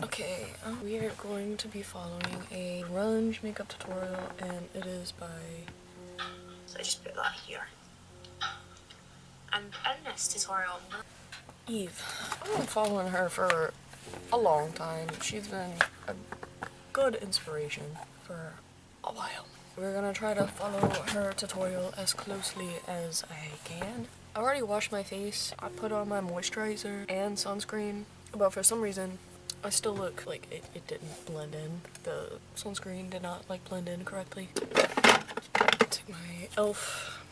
Okay, we are going to be following a grunge makeup tutorial, and it is by... So I just put that here. And in this tutorial, Eve. I've been following her for a long time. She's been a good inspiration for a while. We're gonna try to follow her tutorial as closely as I can. I already washed my face. I put on my moisturizer and sunscreen, but for some reason, I still look like it didn't blend in. The sunscreen did not like blend in correctly. Take my Elf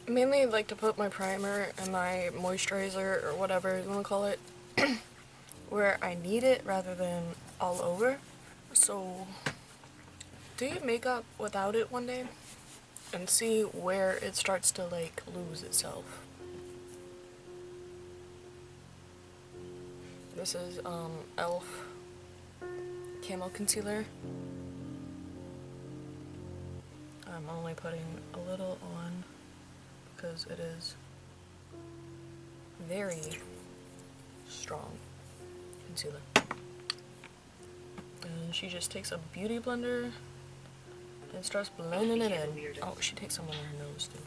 mainly like to put my primer and my moisturizer or whatever you want to call it where I need it rather than all over. So do your makeup without it one day and see where it starts to like lose itself. This is Elf Camo Concealer. I'm only putting a little on because it is very strong concealer. And she just takes a beauty blender and starts blending it in. Oh, she takes some on her nose too.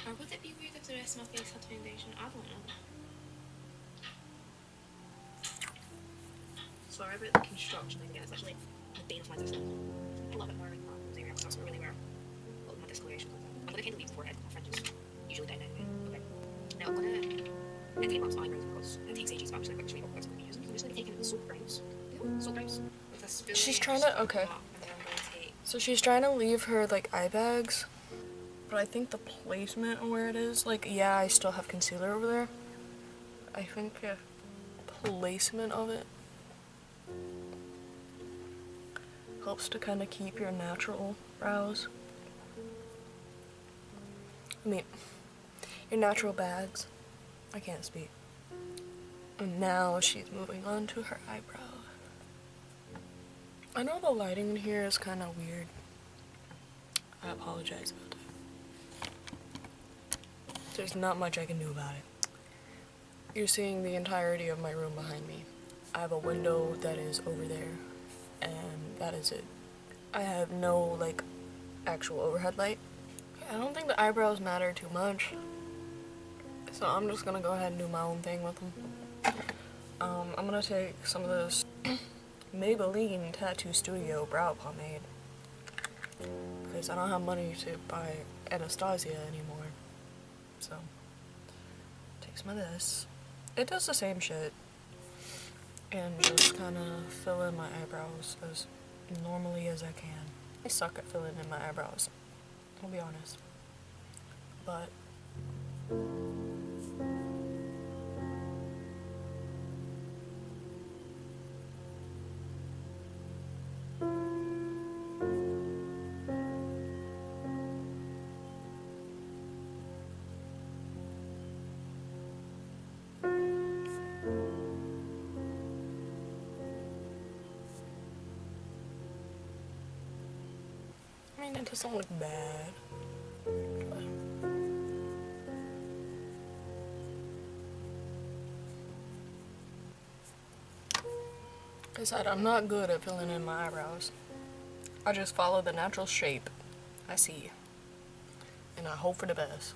or would it be weird if the rest of my face had foundation? I don't know. Sorry about the construction thing, guys. Actually, the bane of my existence. A little bit more in that area, but that's not really where all of my discoloration is. I'm gonna kind of leave the forehead, my fringes usually down anyway. Okay. Now I'm gonna take my eyebrows because it takes ages to actually quickly what I'm using. I'm just gonna be taking the soap brows. Soap brows with a spoon. She's trying to, okay. So she's trying to leave her like eye bags, but I think the placement of where it is, like, yeah, I still have concealer over there. I think the placement of it helps to kind of keep your natural brows. I mean, your natural bags. I can't speak. And now she's moving on to her eyebrow. I know the lighting in here is kind of weird. I apologize about that. There's not much I can do about it. You're seeing the entirety of my room behind me. I have a window that is over there, and that is it. I have no, like, actual overhead light. I don't think the eyebrows matter too much, so I'm just gonna go ahead and do my own thing with them. I'm gonna take some of this Maybelline Tattoo Studio brow pomade because I don't have money to buy Anastasia anymore. So, take some of this. It does the same shit. And just kind of fill in my eyebrows as normally as I can. I suck at filling in my eyebrows, I'll be honest. But I mean, it doesn't look bad. Like I said, I'm not good at filling in my eyebrows. I just follow the natural shape I see, and I hope for the best.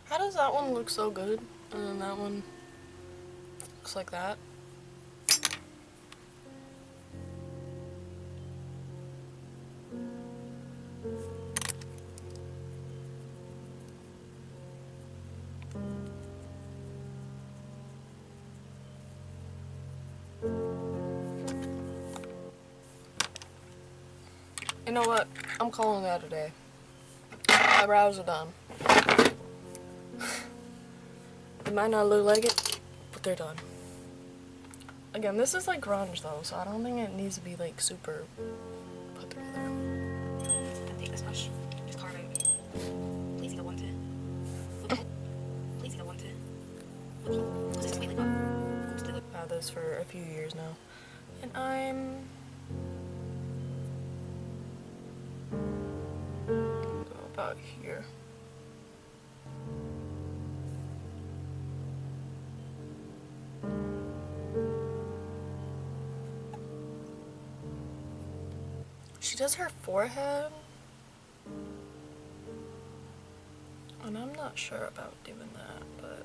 How does that one look so good, and then that one looks like that? know what? I'm calling that a day. My brows are done. They might not look like it, but they're done. Again, this is like grunge though, so I don't think it needs to be like super put together. And take this brush, just carve out. Please either want to. Please either want to. Because this is slightly not. I've had this for a few years now. And I'm about here. She does her forehead, and I'm not sure about doing that, but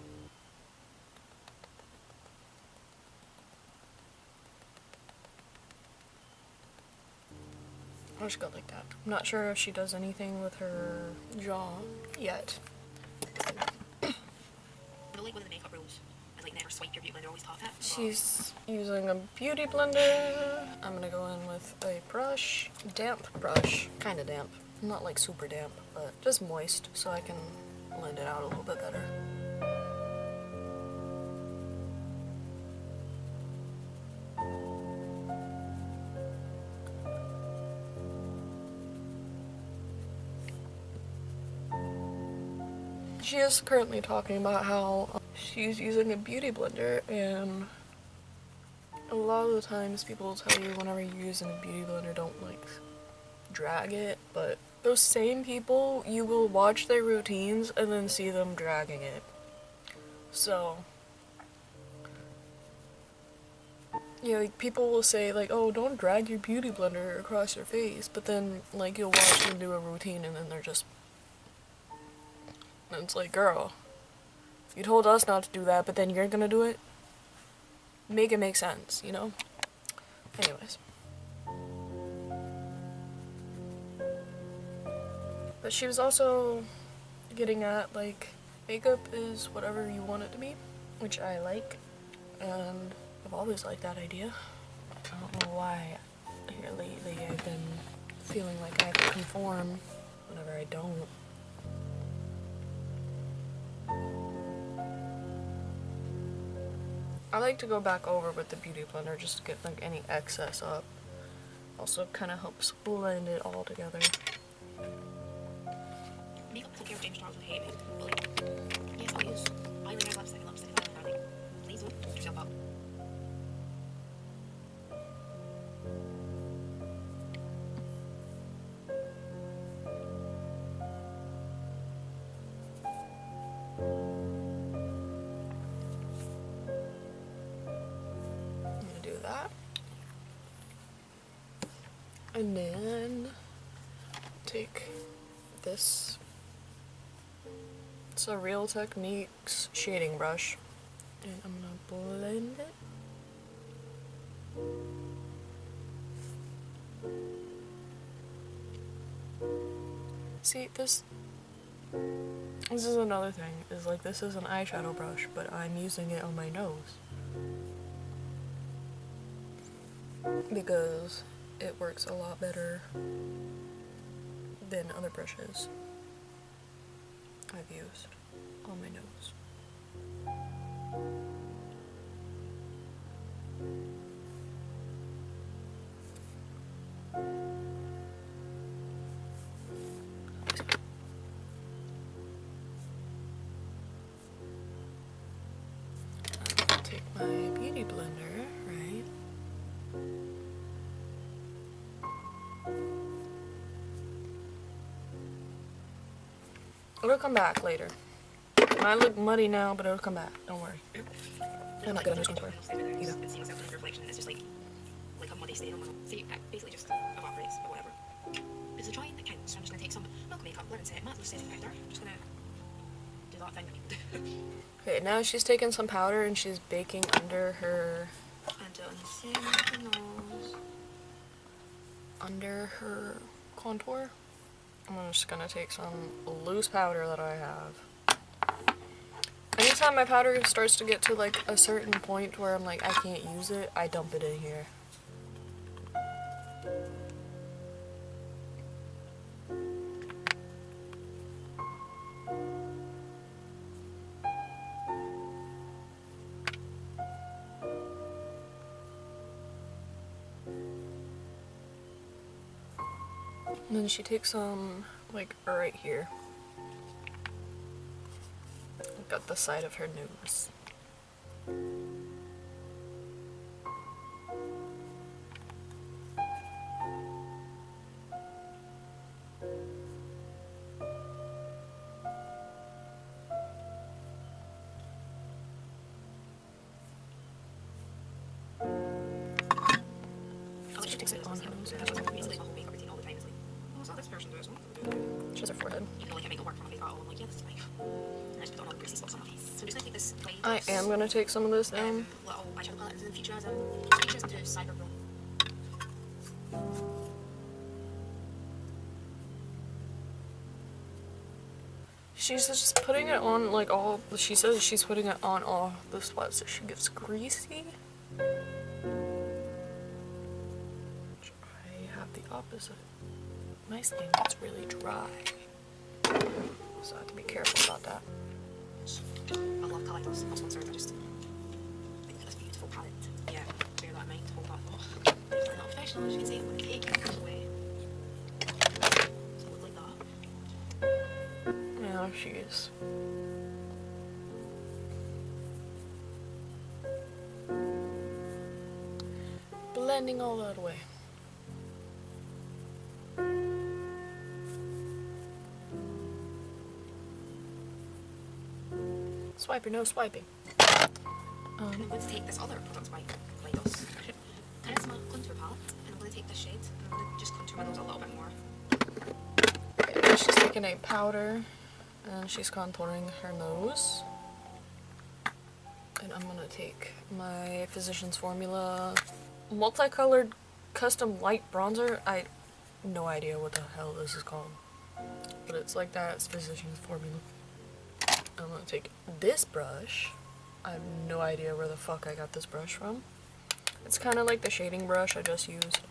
I'll just go like that. I'm not sure if she does anything with her jaw yet. I know like one of the makeup rules is like never swipe your beauty blender, always top it. She's using a beauty blender. I'm gonna go in with a brush, damp brush, kind of damp, not like super damp, but just moist so I can blend it out a little bit better. She is currently talking about how she's using a beauty blender, and a lot of the times people will tell you whenever you're using a beauty blender don't like drag it, but those same people, you will watch their routines and then see them dragging it. So yeah, like people will say like, oh, don't drag your beauty blender across your face, but then like you'll watch them do a routine and then they're just, and it's like, girl, you told us not to do that, but then you're gonna do it? Make it make sense, you know? Anyways. But she was also getting at, like, makeup is whatever you want it to be, which I like, and I've always liked that idea. I don't know why here lately I've been feeling like I have to conform whenever I don't. I like to go back over with the beauty blender just to get like any excess up. Also kind of helps blend it all together. Makeup is okay with James Charles and hate it, but like, yes, I'll use eyeliner, lipstick, and then like, please don't put yourself up. And then take this. It's a Real Techniques shading brush. And I'm gonna blend it. See, this is another thing, is like this is an eyeshadow brush, but I'm using it on my nose. Because it works a lot better than other brushes I've used on my nose. Take my beauty blender, right? It'll come back later. It might look muddy now, but it'll come back. Don't worry. I'm not gonna use contour either. It's seeing itself in reflection, it's just like a muddy stain on my nose. See, it basically just evaporates, but whatever. It's a drying that counts, so I'm just gonna take some milk makeup, blend set, matte setting powder. I'm just gonna do that thing that people do. Okay, now she's taking some powder and she's baking under her... under her contour. I'm just gonna take some loose powder that I have. Anytime my powder starts to get to like a certain point where I'm like, I can't use it, I dump it in here. And then she takes some, like, right here. Got the side of her nose. She takes it on her nose. Basically, my whole makeup routine all the time is like, oh, so this person does. She has her forehead. Even though like I make it work for my face at all, I'm like, yeah, this is fine. And I just put on all the greasy spots on my face. So I'm just gonna take this white. I am gonna take some of this down. Little eyeshadow palette and features into cyber brown. She's just putting it on like all. She says she's putting it on all the spots so she gets greasy. I have the opposite. My skin gets really dry, so I have to be careful about that. I love collectors. Most ones are just like this beautiful palette. Yeah, bear that in mind. Hold that thought. Definitely not professional, as you can see. I'm going to take it away. So it look like that. Now she is. Blending all that away. Swiper, no swiping. And I'm going to take this other product by Lidos. And it's my contour palette. And I'm going to take this shade and I'm going to just contour my nose a little bit more. Okay, she's taking a powder and she's contouring her nose. And I'm gonna take my Physicians Formula multicolored custom light bronzer. I no idea what the hell this is called, but it's like that. It's Physicians Formula. I'm gonna take this brush. I have no idea where the fuck I got this brush from. It's kind of like the shading brush I just used.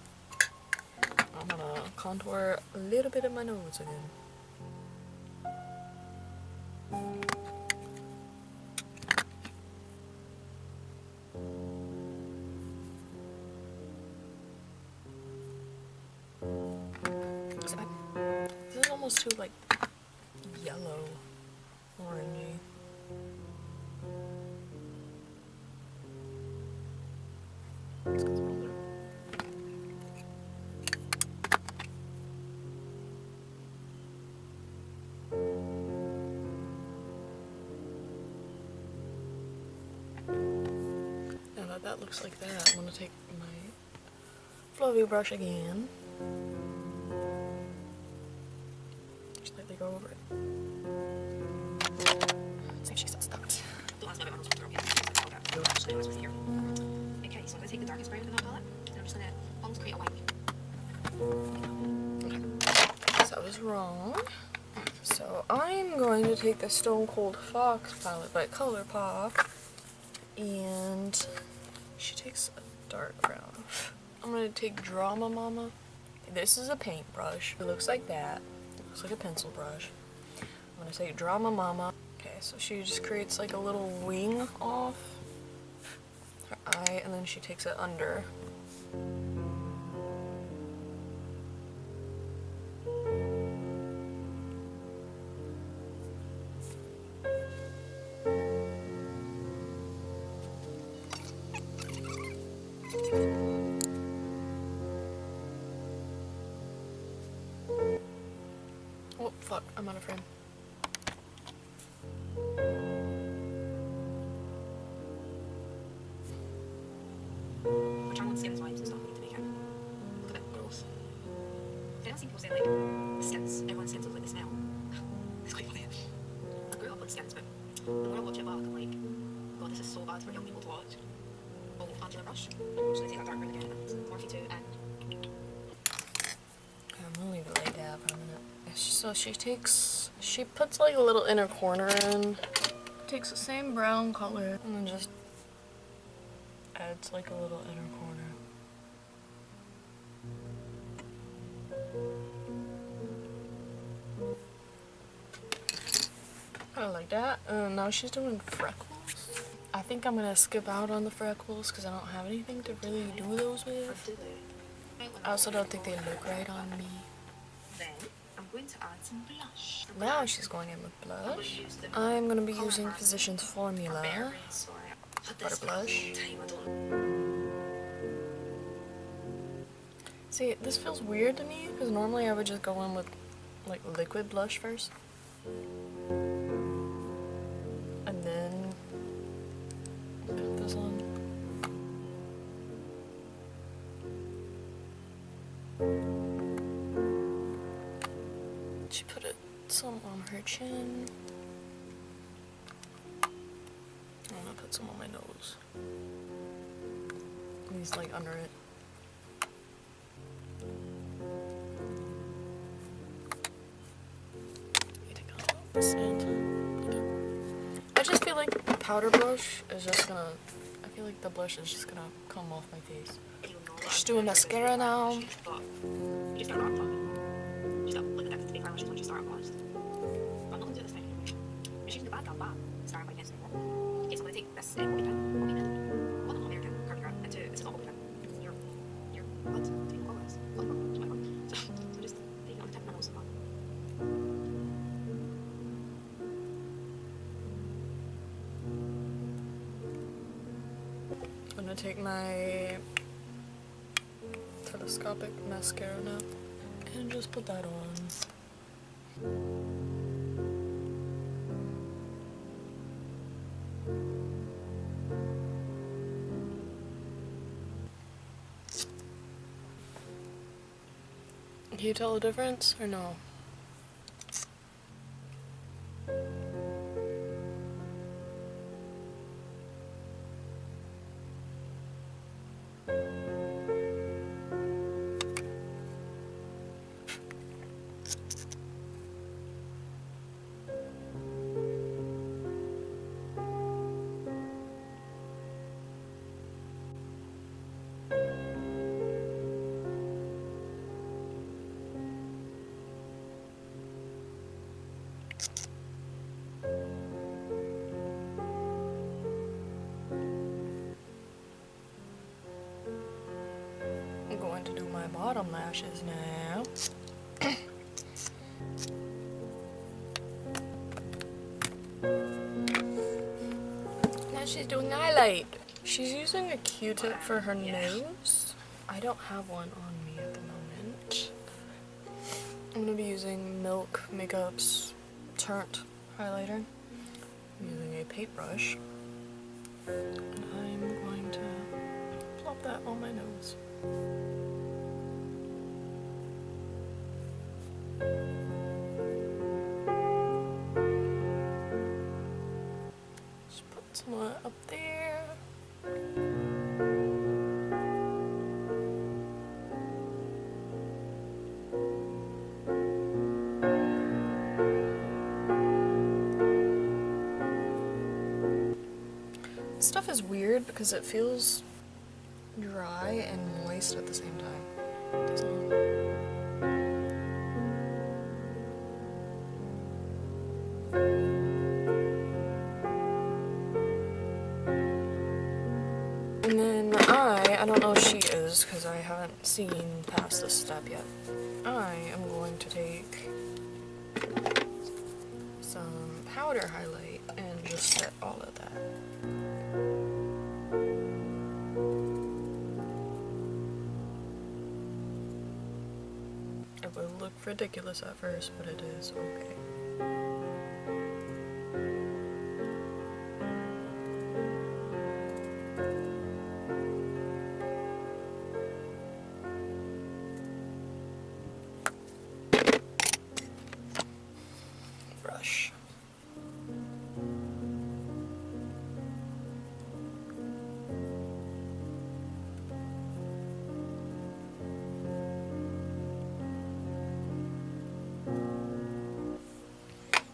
I'm gonna contour a little bit of my nose again. This is almost too like yellow, orangey. Let's go smaller. Now that that looks like that, I'm gonna take my fluffy brush again. Slightly go over it. See if she's not stuck. Don't ask me about my nose contour, okay? So I'm just going to here. Okay, so I'm going to take the darkest brown in that palette and I'm just going to almost create a wing. Okay. So I was wrong. So I'm going to take the Stone Cold Fox palette by ColourPop, and she takes a dark brown. I'm going to take Drama Mama. This is a paintbrush. It looks like that. It looks like a pencil brush. I'm going to take Drama Mama. Okay, so she just creates like a little wing off her eye, and then she takes it under. Oh, fuck, I'm out of frame. We're trying with skins vibes and stuff. We need to make it look a bit gross. I don't see people say like skins. Everyone's skins look like they smell. It's quite funny. I grew up on skins, but the more I watch it back, I'm like, God, this is so bad for young people to watch. Oh, Angela brush. I'm just gonna take that dark brown again and Morphe 2 and I'm gonna leave it like that for a minute. So she puts like a little inner corner in, takes the same brown color, and then just adds like a little inner corner. Kinda like that. And now she's doing freckles. I think I'm gonna skip out on the freckles because I don't have anything to really do those with. I also don't think they look right on me. Then I'm going to add some blush. Now she's going in with I'm going blush. to use the I'm going to be colour using brand Physicians from Formula Berries, or butter blush. time, I don't. See, this feels weird to me because normally I would just go in with like liquid blush first. And then put this on. She put it some on her chin. I'm gonna put some on my nose. He's like under it. I just feel like the powder brush is just gonna, I feel like the blush is just gonna come off my face. Just doing mascara now. You just start off talking. Just look at that fake eyelashes when you start off. I'm not gonna do this thing. You're shooting the bad girl, bad. Start by guessing. Okay, so I'm gonna take this bobby pin. One American curvy girl, and two, this is not bobby pin. Your what? Take all this. So just take it on the tip of my nose. I'm gonna take my telescopic mascara now and just put that on. Can you tell the difference or no? I'm going to do my bottom lashes now. Now she's doing highlight. She's using a Q-tip for her nose. I don't have one on me at the moment. I'm gonna be using Milk Makeup's Turnt highlighter. I'm using a paintbrush. And I'm going to plop that on my nose. Just put some up there. This stuff is weird because it feels dry and moist at the same time. So, and then I don't know if she is because I haven't seen past this step yet. I am going to take some powder highlight and just set all of that. It will look ridiculous at first, but it is okay. Brush.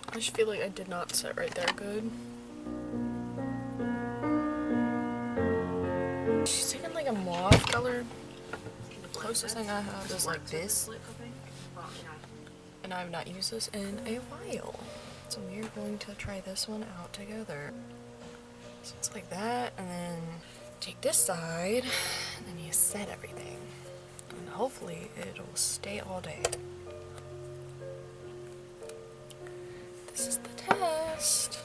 I just feel like I did not set right there good. She's taking like a mauve color. The closest thing I have is like this. And I've not used this in a while. So we're going to try this one out together. So it's like that, and then take this side, and then you set everything. And hopefully it'll stay all day. This is the test.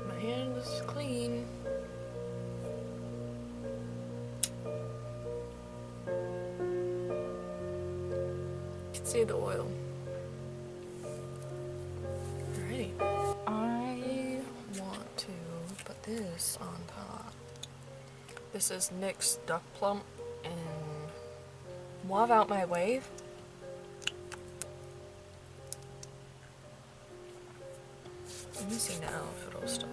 My hand is clean. You can see the oil. Alrighty. I want to put this on top. This is NYX Duck Plump and Mauve Out My Way. Let me see now if it'll still.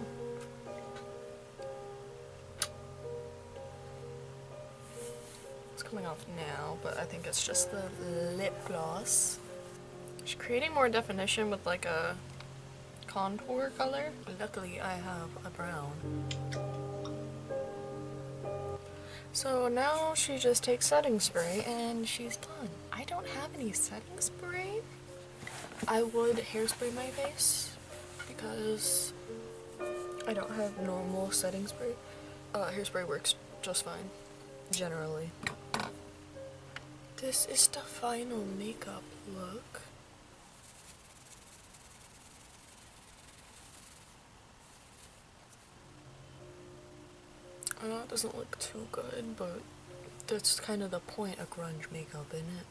It's coming off now, but I think it's just the lip gloss. She's creating more definition with like a contour color. Luckily I have a brown. So now she just takes setting spray and she's done. I don't have any setting spray. I would hairspray my face because I don't have normal setting spray. Hairspray works just fine, generally. This is the final makeup look. I know it doesn't look too good, but that's kind of the point of grunge makeup, isn't it?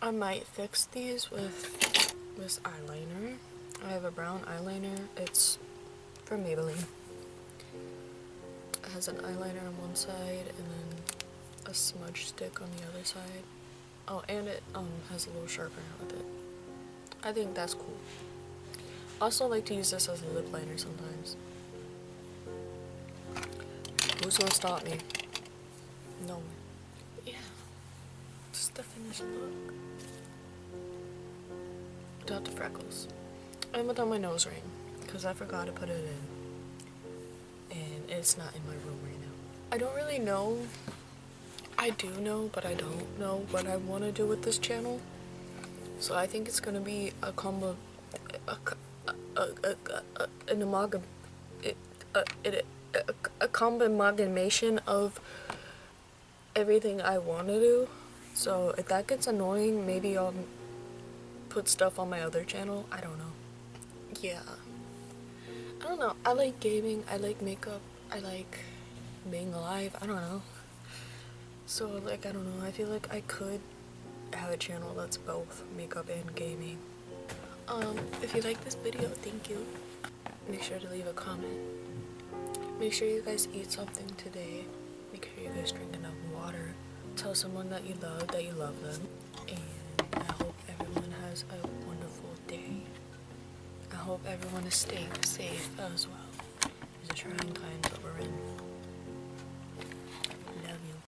I might fix these with this eyeliner. I have a brown eyeliner. It's from Maybelline. It has an eyeliner on one side and then a smudge stick on the other side. Oh, and it has a little sharpener with it. I think that's cool. I also like to use this as a lip liner sometimes. Who's gonna stop me? No one. Yeah. Just the finished look. Without the freckles. And without my nose ring. Because I forgot to put it in. And it's not in my room right now. I don't really know. I do know, but I don't know what I want to do with this channel. So I think it's gonna be a combo, an amalgam, a combination of everything I want to do. So if that gets annoying, maybe I'll put stuff on my other channel. I don't know. Yeah. I don't know. I like gaming. I like makeup. I like being alive. I don't know. So like, I don't know. I feel like I could have a channel that's both makeup and gaming. If you like this video, thank you. Make sure to leave a comment. Make sure you guys eat something today. Make sure you guys drink enough water. Tell someone that you love them. And I hope everyone has a wonderful day. I hope everyone is staying safe as well. These are trying times that we're in.